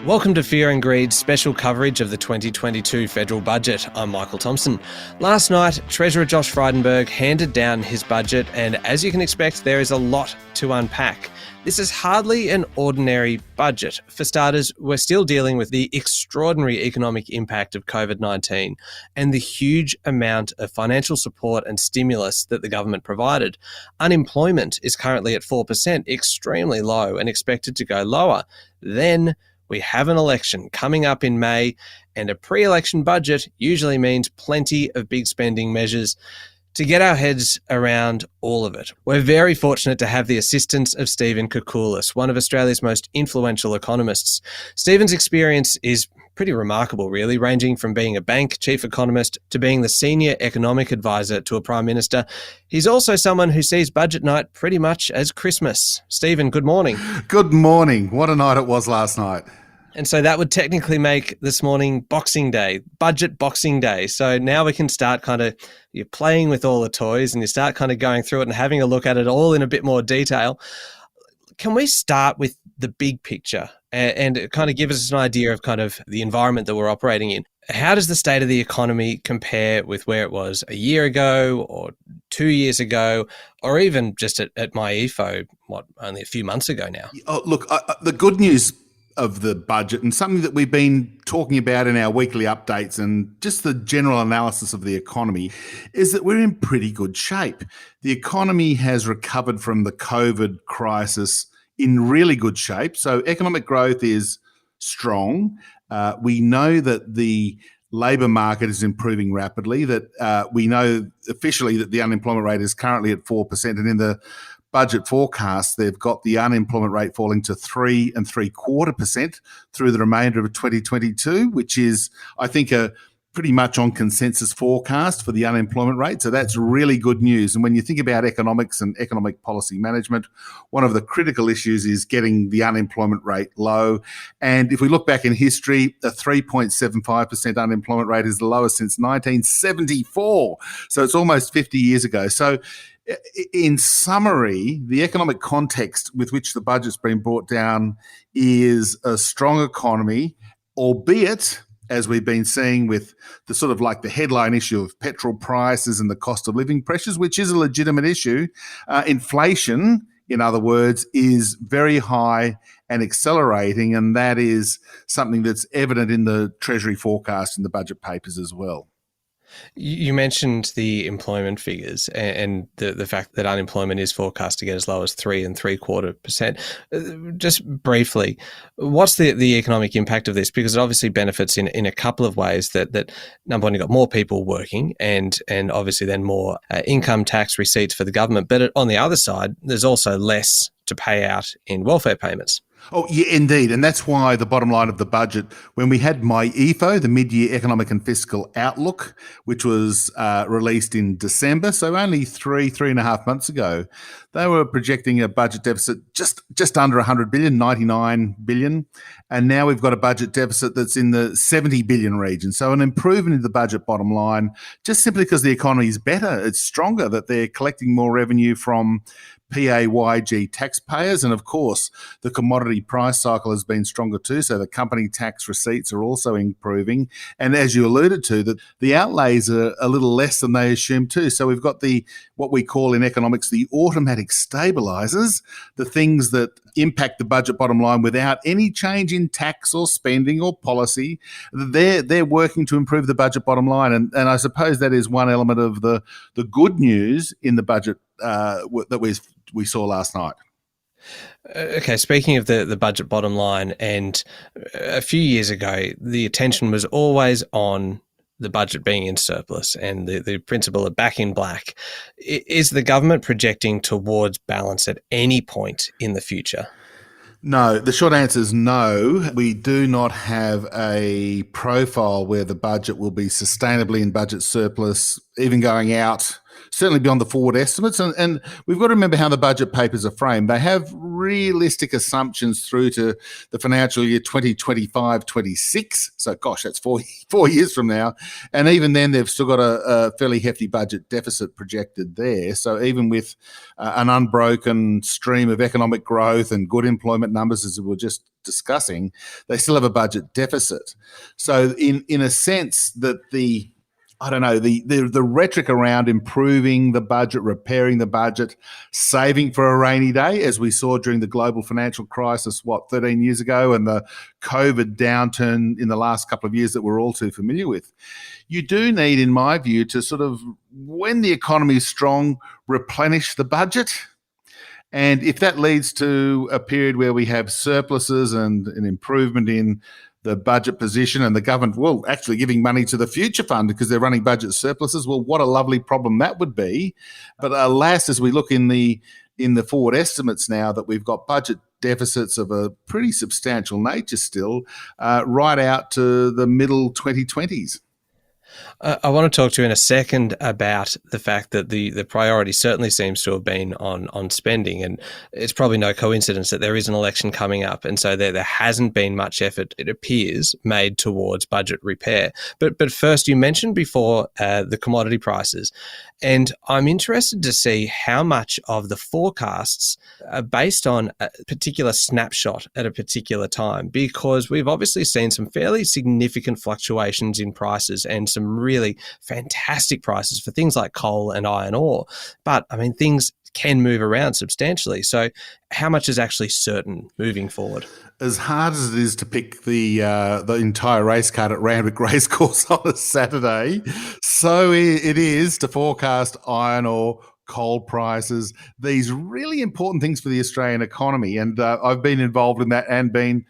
Welcome to Fear and Greed's special coverage of the 2022 federal budget. I'm Michael Thompson. Last night, Treasurer Josh Frydenberg handed down his budget, and as you can expect, there is a lot to unpack. This is hardly an ordinary budget. For starters, we're still dealing with the extraordinary economic impact of COVID-19 and the huge amount of financial support and stimulus that the government provided. Unemployment is currently at 4%, extremely low and expected to go lower. Then we have an election coming up in May, and a pre-election budget usually means plenty of big spending measures. To get our heads around all of it, we're very fortunate to have the assistance of Stephen Koukoulas, one of Australia's most influential economists. Stephen's experience is pretty remarkable, really, ranging from being a bank chief economist to being the senior economic advisor to a prime minister. He's also someone who sees budget night pretty much as Christmas. Stephen, good morning. Good morning. What a night it was last night. And so that would technically make this morning Boxing Day, Budget Boxing Day. So now we can start you're playing with all the toys and you start going through it and having a look at it all in a bit more detail. Can we start with the big picture and kind of give us an idea of the environment that we're operating in? How does the state of the economy compare with where it was a year ago or 2 years ago, or even just at my EFO, only a few months ago now? Oh, look, the good news of the budget, and something that we've been talking about in our weekly updates and just the general analysis of the economy, is that we're in pretty good shape. The economy has recovered from the COVID crisis in really good shape. So economic growth is strong. We know that the labour market is improving rapidly, that we know officially that the unemployment rate is currently at 4%, and in the budget forecast, they've got the unemployment rate falling to 3.75% through the remainder of 2022, which is, I think, a pretty much on consensus forecast for the unemployment rate. So that's really good news. And when you think about economics and economic policy management, one of the critical issues is getting the unemployment rate low. And if we look back in history, a 3.75% unemployment rate is the lowest since 1974. So it's almost 50 years ago. So in summary, the economic context with which the budget's been brought down is a strong economy, albeit, as we've been seeing with the headline issue of petrol prices and the cost of living pressures, which is a legitimate issue. Inflation, in other words, is very high and accelerating, and that is something that's evident in the Treasury forecast and the budget papers as well. You mentioned the employment figures and the fact that unemployment is forecast to get as low as 3.75%. Just briefly, what's the economic impact of this? Because it obviously benefits in a couple of ways. That number one, you've got more people working and obviously then more income tax receipts for the government. But on the other side, there's also less to pay out in welfare payments. Oh, yeah, indeed. And that's why the bottom line of the budget, when we had my EFO, the Mid-Year Economic and Fiscal Outlook, which was released in December, so only three and a half months ago, they were projecting a budget deficit just under 100 billion, 99 billion. And now we've got a budget deficit that's in the 70 billion region. So an improvement in the budget bottom line, just simply because the economy is better, it's stronger, that they're collecting more revenue from PAYG taxpayers. And of course, the commodity price cycle has been stronger too. So the company tax receipts are also improving. And as you alluded to, that the outlays are a little less than they assumed too. So we've got what we call in economics, the automatic stabilizers, the things that impact the budget bottom line without any change in tax or spending or policy. They're working to improve the budget bottom line. And I suppose that is one element of the good news in the budget that we saw last night. Okay, speaking of the budget bottom line, and a few years ago, the attention was always on the budget being in surplus and the principle of back in black. Is the government projecting towards balance at any point in the future? No, the short answer is no. We do not have a profile where the budget will be sustainably in budget surplus, even going out certainly beyond the forward estimates. And we've got to remember how the budget papers are framed. They have realistic assumptions through to the financial year 2025-26. So, gosh, that's 4 years from now. And even then, they've still got a fairly hefty budget deficit projected there. So even with an unbroken stream of economic growth and good employment numbers, as we were just discussing, they still have a budget deficit. So in a sense that the rhetoric around improving the budget, repairing the budget, saving for a rainy day, as we saw during the global financial crisis, 13 years ago, and the COVID downturn in the last couple of years that we're all too familiar with. You do need, in my view, to sort of, when the economy is strong, replenish the budget. And if that leads to a period where we have surpluses and an improvement in the budget position, and the government, actually giving money to the future fund because they're running budget surpluses, what a lovely problem that would be. But alas, as we look in the forward estimates now, that we've got budget deficits of a pretty substantial nature still, right out to the middle 2020s. I want to talk to you in a second about the fact that the priority certainly seems to have been on spending, and it's probably no coincidence that there is an election coming up, and so there hasn't been much effort, it appears, made towards budget repair. But first, you mentioned before the commodity prices, and I'm interested to see how much of the forecasts are based on a particular snapshot at a particular time, because we've obviously seen some fairly significant fluctuations in prices and some really fantastic prices for things like coal and iron ore. But I mean, things can move around substantially. So how much is actually certain moving forward? As hard as it is to pick the entire race card at Randwick Racecourse on a Saturday, so it is to forecast iron ore, coal prices, these really important things for the Australian economy. And I've been involved in that and been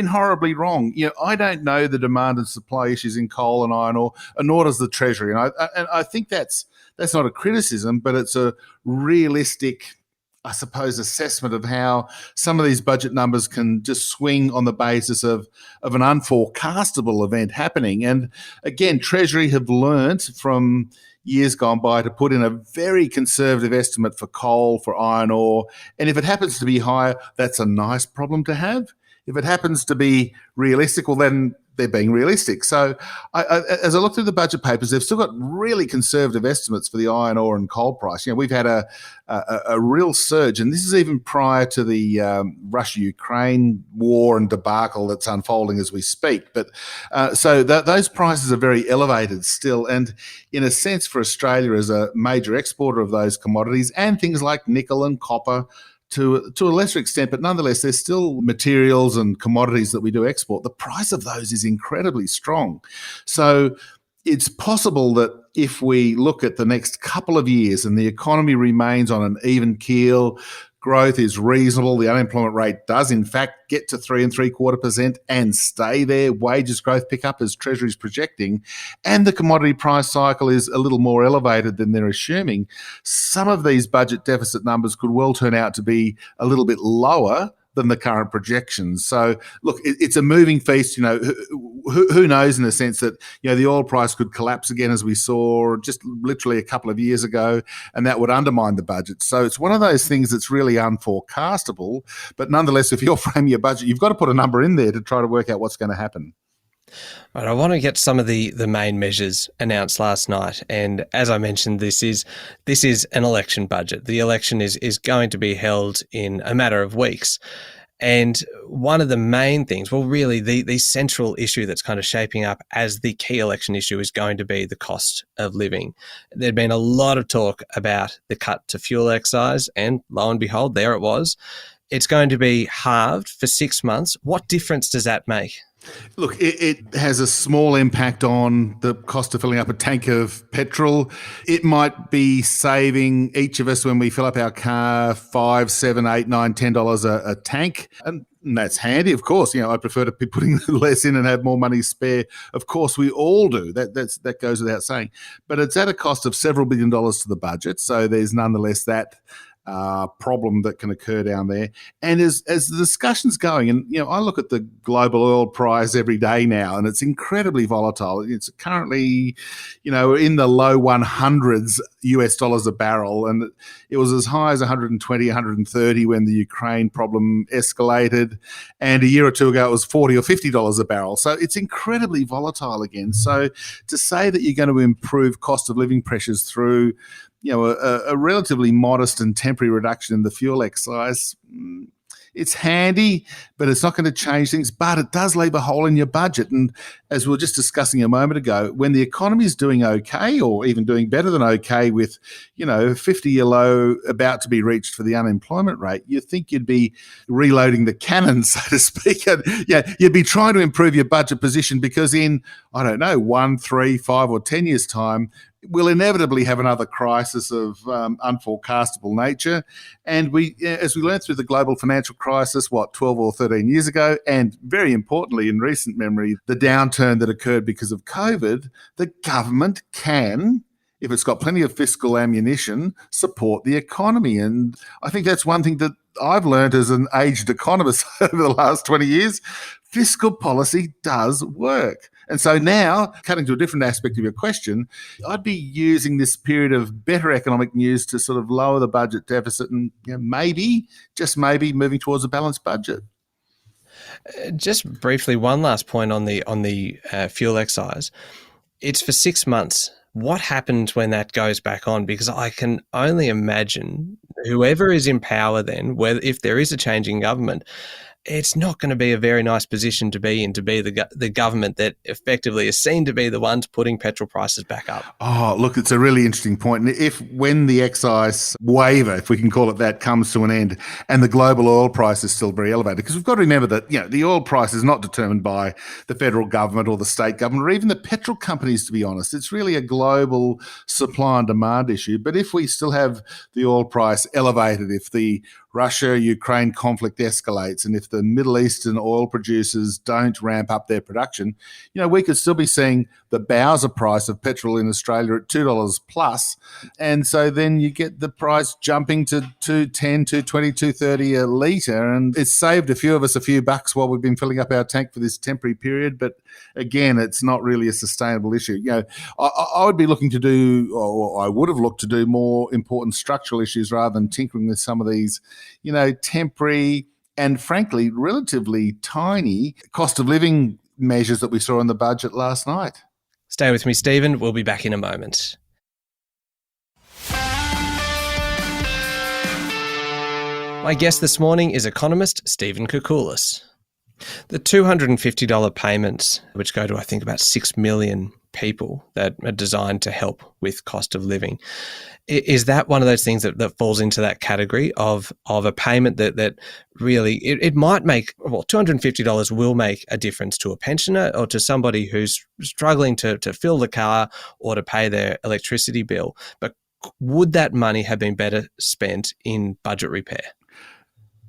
horribly wrong. I don't know the demand and supply issues in coal and iron ore, and nor does the Treasury. And I think that's not a criticism, but it's a realistic, I suppose, assessment of how some of these budget numbers can just swing on the basis of an unforecastable event happening. And again, Treasury have learnt from years gone by to put in a very conservative estimate for coal, for iron ore. And if it happens to be higher, that's a nice problem to have. If it happens to be realistic, well, then they're being realistic. So as I look through the budget papers, they've still got really conservative estimates for the iron ore and coal price. We've had a real surge, and this is even prior to the Russia-Ukraine war and debacle that's unfolding as we speak. But so those prices are very elevated still. And in a sense, for Australia as a major exporter of those commodities and things like nickel and copper, to a lesser extent, but nonetheless, there's still materials and commodities that we do export. The price of those is incredibly strong. So it's possible that if we look at the next couple of years and the economy remains on an even keel, growth is reasonable, the unemployment rate does in fact get to 3.75% and stay there, wages growth pick up as Treasury's projecting, and the commodity price cycle is a little more elevated than they're assuming, some of these budget deficit numbers could well turn out to be a little bit lower than the current projections. So, look, it's a moving feast. Who knows, in the sense that the oil price could collapse again, as we saw just literally a couple of years ago, and that would undermine the budget. So it's one of those things that's really unforecastable. But nonetheless, if you're framing your budget, you've got to put a number in there to try to work out what's going to happen. Right, I want to get some of the main measures announced last night, and as I mentioned, this is an election budget. The election is going to be held in a matter of weeks, and one of the main things, well, really the central issue that's kind of shaping up as the key election issue is going to be the cost of living. There'd been a lot of talk about the cut to fuel excise, and lo and behold, there it was. It's going to be halved for 6 months. What difference does that make? Look, it has a small impact on the cost of filling up a tank of petrol. It might be saving each of us, when we fill up our car, $5, $7, $8, $9, $10 a tank. And that's handy, of course. I prefer to be putting less in and have more money spare. Of course, we all do. That goes without saying. But it's at a cost of several $billion to the budget. So there's nonetheless that problem that can occur down there. And as the discussion's going, and I look at the global oil price every day now, and it's incredibly volatile. It's currently, in the low 100s US dollars a barrel, and it was as high as 120, 130 when the Ukraine problem escalated, and a year or two ago it was $40 or $50 a barrel. So it's incredibly volatile again. So to say that you're going to improve cost of living pressures through a relatively modest and temporary reduction in the fuel excise, it's handy, but it's not going to change things. But it does leave a hole in your budget. And as we were just discussing a moment ago, when the economy is doing okay, or even doing better than okay, with 50-year low about to be reached for the unemployment rate, you think you'd be reloading the cannon, so to speak. And, you'd be trying to improve your budget position, because in, 1, 3, 5 or 10 years' time, we'll inevitably have another crisis of unforecastable nature. And as we learned through the global financial crisis, 12 or 13 years ago, and very importantly in recent memory, the downturn that occurred because of COVID, the government can, if it's got plenty of fiscal ammunition, support the economy. And I think that's one thing that I've learned as an aged economist over the last 20 years. Fiscal policy does work. And so now, cutting to a different aspect of your question, I'd be using this period of better economic news to sort of lower the budget deficit and maybe, just maybe, moving towards a balanced budget. Just briefly, one last point on the fuel excise. It's for 6 months. What happens when that goes back on? Because I can only imagine whoever is in power then, if there is a change in government, it's not going to be a very nice position to be in, to be the government that effectively is seen to be the ones putting petrol prices back up. Oh, look, it's a really interesting point. And when the excise waiver, if we can call it that, comes to an end, and the global oil price is still very elevated, because we've got to remember that the oil price is not determined by the federal government or the state government or even the petrol companies, to be honest. It's really a global supply and demand issue. But if we still have the oil price elevated, if the Russia-Ukraine conflict escalates, and if the Middle Eastern oil producers don't ramp up their production, we could still be seeing the Bowser price of petrol in Australia at $2 plus. And so then you get the price jumping to $2.10, $2.20, $2.30 a litre. And it's saved a few of us a few bucks while we've been filling up our tank for this temporary period. But again, it's not really a sustainable issue. I would be looking to do, or I would have looked to do, more important structural issues rather than tinkering with some of these, temporary and frankly relatively tiny cost of living measures that we saw in the budget last night. Stay with me, Stephen. We'll be back in a moment. My guest this morning is economist Stephen Koukoulas. The $250 payments, which go to, I think, about 6 million people, that are designed to help with cost of living. Is that one of those things that falls into that category of a payment that really, it might make, $250 will make a difference to a pensioner or to somebody who's struggling to fill the car or to pay their electricity bill. But would that money have been better spent in budget repair?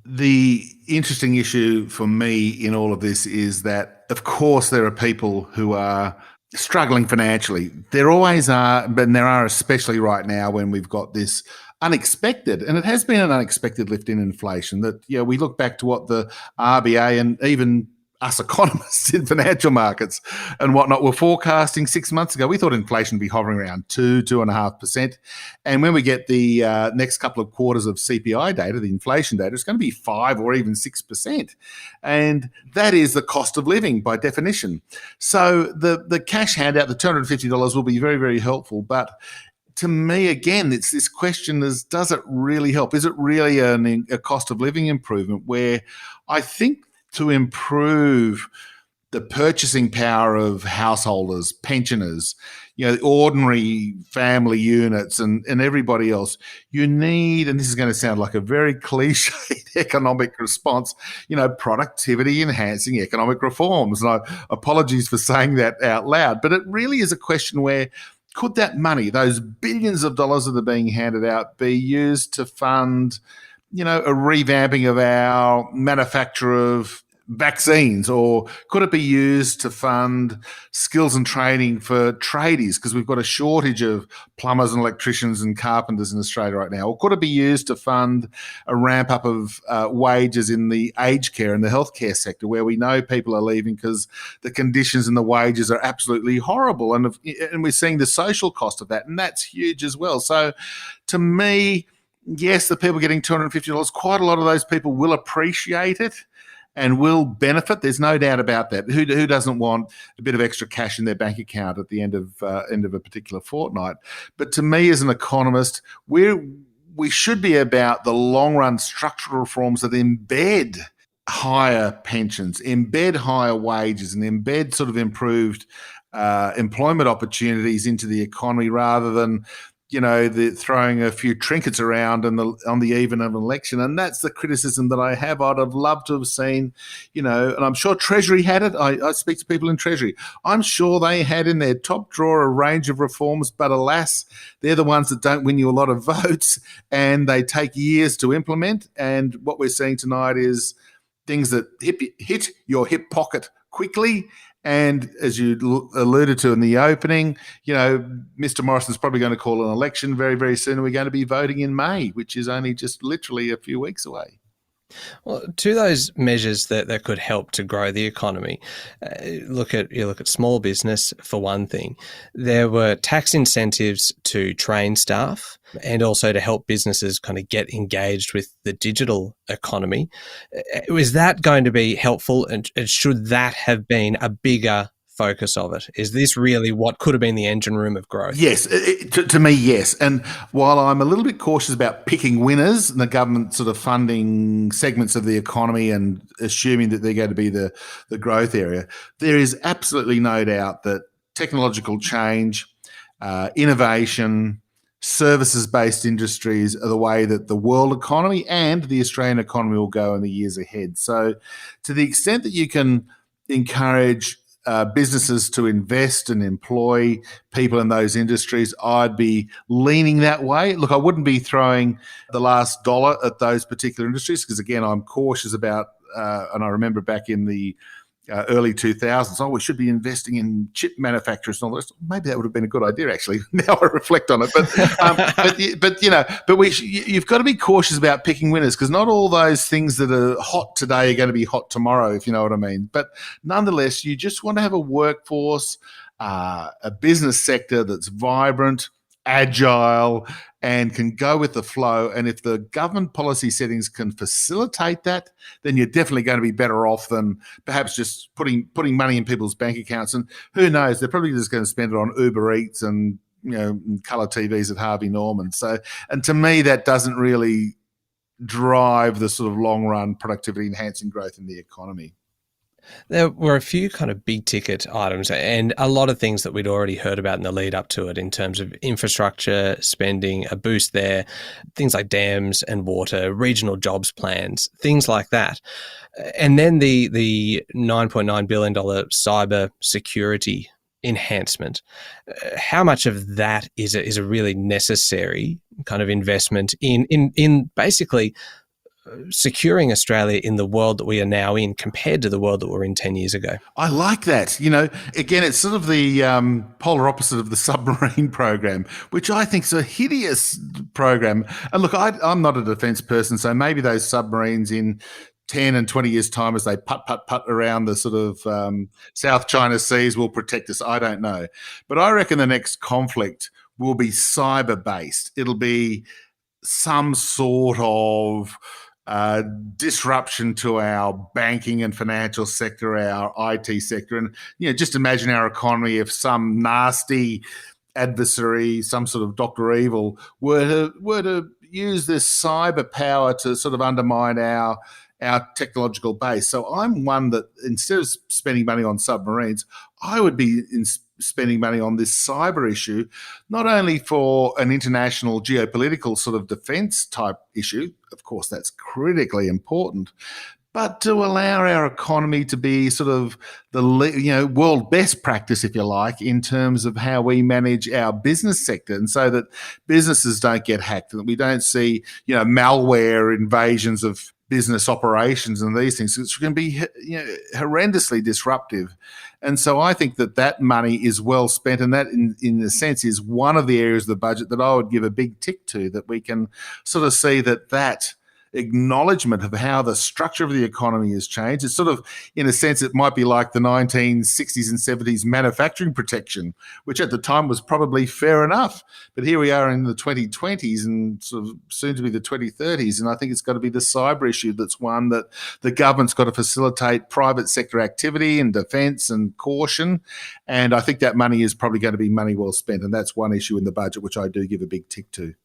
The interesting issue for me in all of this is that, of course, there are people who are struggling financially. There always are, but there are especially right now when we've got this unexpected, and it has been an unexpected lift in inflation, that we look back to what the RBA and even us economists in financial markets and whatnot were forecasting 6 months ago. We thought inflation would be hovering around 2.5%. And when we get the next couple of quarters of CPI data, the inflation data, it's going to be 5 or even 6%. And that is the cost of living by definition. So the cash handout, the $250, will be very, very helpful. But to me, again, it's this question is, does it really help? Is it really a cost of living improvement, where I think to improve the purchasing power of householders, pensioners, ordinary family units and everybody else, you need, and this is going to sound like a very cliched economic response, productivity enhancing economic reforms. And apologies for saying that out loud, but it really is a question where, could that money, those billions of dollars that are being handed out, be used to fund a revamping of our manufacture of vaccines, or could it be used to fund skills and training for tradies, because we've got a shortage of plumbers and electricians and carpenters in Australia right now? Or could it be used to fund a ramp up of wages in the aged care and the healthcare sector, where we know people are leaving because the conditions and the wages are absolutely horrible, and we're seeing the social cost of that, and that's huge as well. So to me, yes, the people getting $250, quite a lot of those people will appreciate it and will benefit. There's no doubt about that. Who doesn't want a bit of extra cash in their bank account at the end of a particular fortnight? But to me, as an economist, we should be about the long run structural reforms that embed higher pensions, embed higher wages, and embed sort of improved employment opportunities into the economy, rather than throwing a few trinkets around on the eve of an election. And that's the criticism that I have. I'd have loved to have seen, and I'm sure Treasury had it. I speak to people in Treasury. I'm sure they had in their top drawer a range of reforms, but alas, they're the ones that don't win you a lot of votes, and they take years to implement. And what we're seeing tonight is things that hit your hip pocket quickly. And as you alluded to in the opening, Mr. Morrison's probably going to call an election very, very soon. And we're going to be voting in May, which is only just literally a few weeks away. Well, to those measures that could help to grow the economy, you look at small business for one thing. There were tax incentives to train staff and also to help businesses kind of get engaged with the digital economy. Is that going to be helpful, and should that have been a bigger focus of it? Is this really what could have been the engine room of growth? Yes, to me, yes. And while I'm a little bit cautious about picking winners and the government sort of funding segments of the economy and assuming that they're going to be the growth area, there is absolutely no doubt that technological change, innovation, services-based industries are the way that the world economy and the Australian economy will go in the years ahead. So to the extent that you can encourage businesses to invest and employ people in those industries, I'd be leaning that way. Look, I wouldn't be throwing the last dollar at those particular industries because, again, I'm cautious about, and I remember back in the early 2000s, we should be investing in chip manufacturers and all this. Maybe that would have been a good idea, actually. Now I reflect on it, but you've got to be cautious about picking winners, because not all those things that are hot today are going to be hot tomorrow, if you know what I mean. But nonetheless, you just want to have a workforce, a business sector that's vibrant, agile, and can go with the flow. And if the government policy settings can facilitate that, then you're definitely going to be better off than perhaps just putting money in people's bank accounts. And who knows, they're probably just going to spend it on Uber Eats and colour TVs at Harvey Norman. So, and to me, that doesn't really drive the sort of long run productivity enhancing growth in the economy. There were a few kind of big ticket items and a lot of things that we'd already heard about in the lead up to it in terms of infrastructure spending, a boost there, things like dams and water, regional jobs plans, things like that. And then the $9.9 billion cyber security enhancement. How much of that is a really necessary kind of investment in basically securing Australia in the world that we are now in compared to the world that we were in 10 years ago? I like that. Again, it's sort of the polar opposite of the submarine program, which I think is a hideous program. And look, I'm not a defence person, so maybe those submarines in 10 and 20 years' time, as they putt around the sort of South China Seas, will protect us. I don't know. But I reckon the next conflict will be cyber-based. It'll be some sort of disruption to our banking and financial sector, our IT sector. And, just imagine our economy if some nasty adversary, some sort of Dr. Evil, were to use this cyber power to sort of undermine our technological base. So I'm one that, instead of spending money on submarines, I would be spending money on this cyber issue, not only for an international geopolitical sort of defence type issue, of course that's critically important, but to allow our economy to be sort of the world best practice, if you like, in terms of how we manage our business sector, and so that businesses don't get hacked and that we don't see malware invasions of business operations and these things, which can be horrendously disruptive. And so I think that money is well spent, and that in a sense is one of the areas of the budget that I would give a big tick to, that we can sort of see that acknowledgement of how the structure of the economy has changed. It's sort of, in a sense, it might be like the 1960s and 70s manufacturing protection, which at the time was probably fair enough. But here we are in the 2020s and sort of soon to be the 2030s. And I think it's got to be the cyber issue that's one that the government's got to facilitate private sector activity and defence and caution. And I think that money is probably going to be money well spent. And that's one issue in the budget which I do give a big tick to.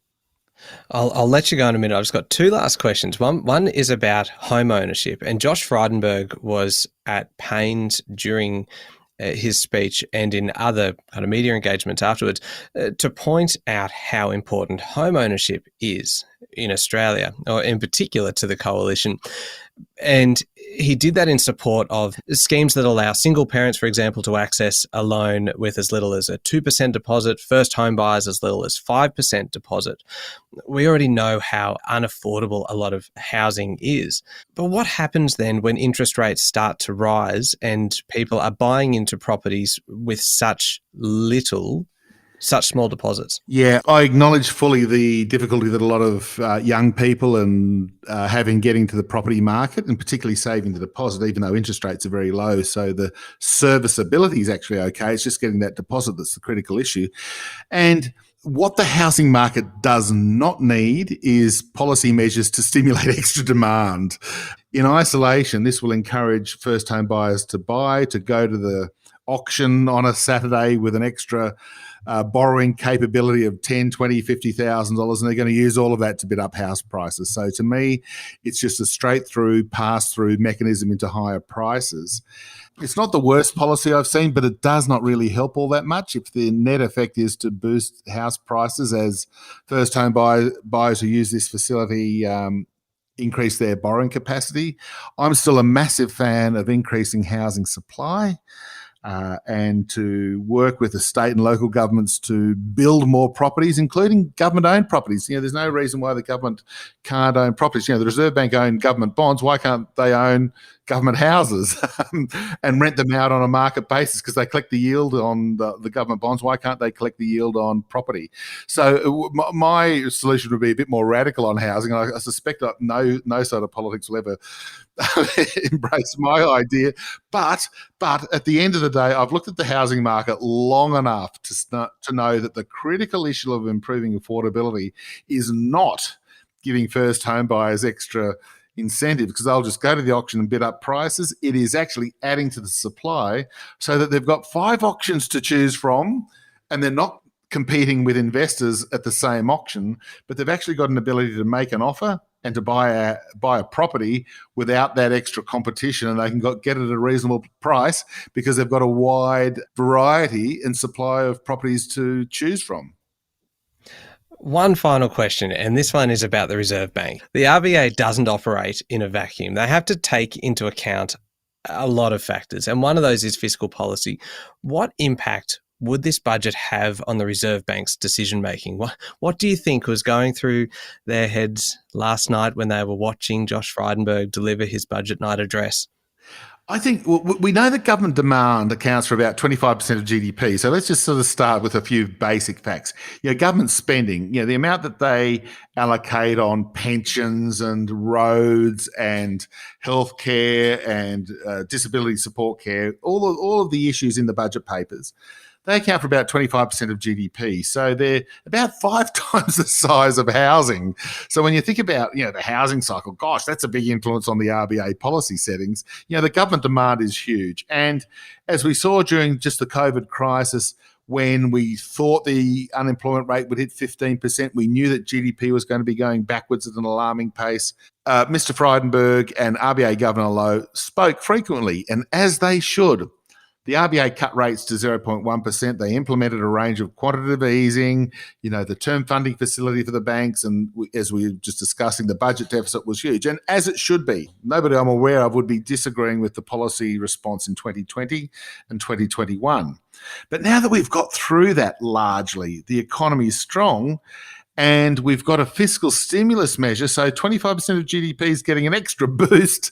I'll let you go in a minute. I've just got two last questions. One is about home ownership, and Josh Frydenberg was at pains during his speech and in other kind of media engagements afterwards to point out how important home ownership is in Australia, or in particular to the coalition. And he did that in support of schemes that allow single parents, for example, to access a loan with as little as a 2% deposit, first home buyers as little as 5% deposit. We already know how unaffordable a lot of housing is. But what happens then when interest rates start to rise and people are buying into properties with such small deposits? Yeah, I acknowledge fully the difficulty that a lot of young people have in getting to the property market, and particularly saving the deposit, even though interest rates are very low. So the serviceability is actually okay. It's just getting that deposit that's the critical issue. And what the housing market does not need is policy measures to stimulate extra demand. In isolation, this will encourage first home buyers to go to the auction on a Saturday with an extra borrowing capability of $10,000, $20,000, $50,000, and they're going to use all of that to bid up house prices. So to me, it's just a straight through pass-through mechanism into higher prices. It's not the worst policy I've seen, but it does not really help all that much. If the net effect is to boost house prices as first home buyers who use this facility increase their borrowing capacity, I'm still a massive fan of increasing housing supply. And to work with the state and local governments to build more properties, including government-owned properties. There's no reason why the government can't own properties. The Reserve Bank own government bonds. Why can't they own government houses and rent them out on a market basis? Because they collect the yield on the government bonds. Why can't they collect the yield on property? So my solution would be a bit more radical on housing. I suspect that no sort of politics will ever embrace my idea. But at the end of the day, I've looked at the housing market long enough to know that the critical issue of improving affordability is not giving first home buyers extra incentive because they'll just go to the auction and bid up prices. It is actually adding to the supply so that they've got 5 auctions to choose from, and they're not competing with investors at the same auction, but they've actually got an ability to make an offer and to buy a property without that extra competition, and they can get it at a reasonable price because they've got a wide variety and supply of properties to choose from. One final question, and this one is about the Reserve Bank. The RBA doesn't operate in a vacuum. They have to take into account a lot of factors, and one of those is fiscal policy. What impact would this budget have on the Reserve Bank's decision-making? What do you think was going through their heads last night when they were watching Josh Frydenberg deliver his budget night address? I think we know that government demand accounts for about 25% of GDP. So let's just sort of start with a few basic facts. Government spending, the amount that they allocate on pensions and roads and healthcare and disability support care, all of the issues in the budget papers, they account for about 25% of GDP. So they're about 5 times the size of housing. So when you think about, the housing cycle, gosh, that's a big influence on the RBA policy settings. The government demand is huge. And as we saw during just the COVID crisis, when we thought the unemployment rate would hit 15%, we knew that GDP was going to be going backwards at an alarming pace. Mr. Frydenberg and RBA Governor Lowe spoke frequently, and as they should. The RBA cut rates to 0.1%. They implemented a range of quantitative easing, the term funding facility for the banks. And as we were just discussing, the budget deficit was huge. And as it should be, nobody I'm aware of would be disagreeing with the policy response in 2020 and 2021. But now that we've got through that largely, the economy is strong. and we've got a fiscal stimulus measure, so 25% of GDP is getting an extra boost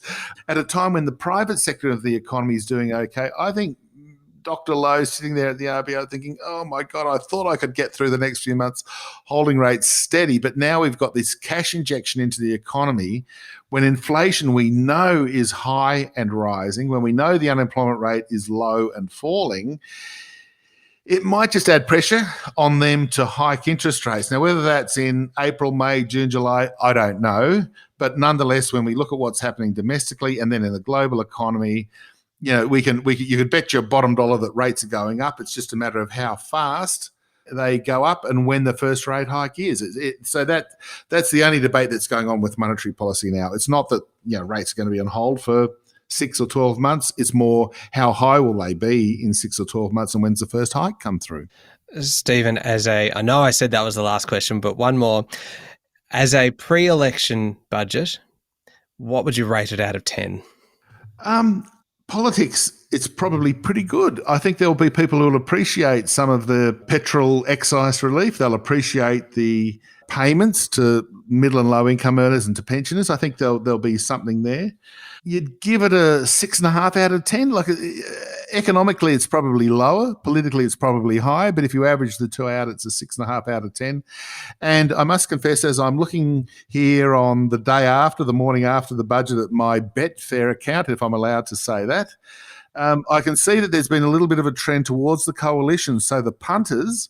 at a time when the private sector of the economy is doing okay. I think Dr. Lowe sitting there at the RBA thinking, oh my God, I thought I could get through the next few months holding rates steady, but now we've got this cash injection into the economy when inflation we know is high and rising, when we know the unemployment rate is low and falling. It might just add pressure on them to hike interest rates. Now, whether that's in April, May, June, July, I don't know. But nonetheless, when we look at what's happening domestically and then in the global economy, you could bet your bottom dollar that rates are going up. It's just a matter of how fast they go up and when the first rate hike is. So that's the only debate that's going on with monetary policy now. It's not that rates are going to be on hold for 6 or 12 months. It's more how high will they be in 6 or 12 months and when's the first hike come through? Stephen, I know I said that was the last question, but one more. As a pre-election budget, what would you rate it out of 10? Politics, it's probably pretty good. I think there'll be people who will appreciate some of the petrol excise relief. They'll appreciate the payments to middle and low income earners and to pensioners. I think there'll be something there. You'd give it a 6.5 out of 10. Like economically, it's probably lower. Politically, it's probably higher. But if you average the two out, it's a 6.5 out of 10. And I must confess, as I'm looking here on the day after, the morning after the budget at my Betfair account, if I'm allowed to say that, I can see that there's been a little bit of a trend towards the coalition. So the punters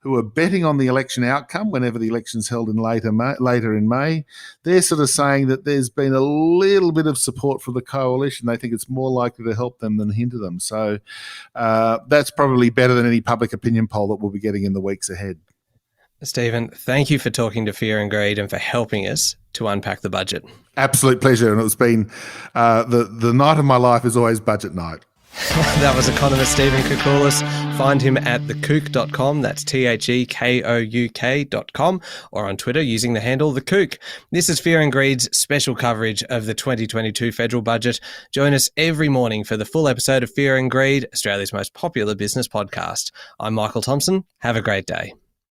who are betting on the election outcome whenever the election's held in later in May, they're sort of saying that there's been a little bit of support for the coalition. They think it's more likely to help them than hinder them. So that's probably better than any public opinion poll that we'll be getting in the weeks ahead. Stephen, thank you for talking to Fear and Greed and for helping us to unpack the budget. Absolute pleasure. And it's been the night of my life is always budget night. That was economist Stephen Koukoulas. Find him at thekouk.com, that's TheKouk.com, or on Twitter using the handle TheKouk. This is Fear and Greed's special coverage of the 2022 federal budget. Join us every morning for the full episode of Fear and Greed, Australia's most popular business podcast. I'm Michael Thompson. Have a great day.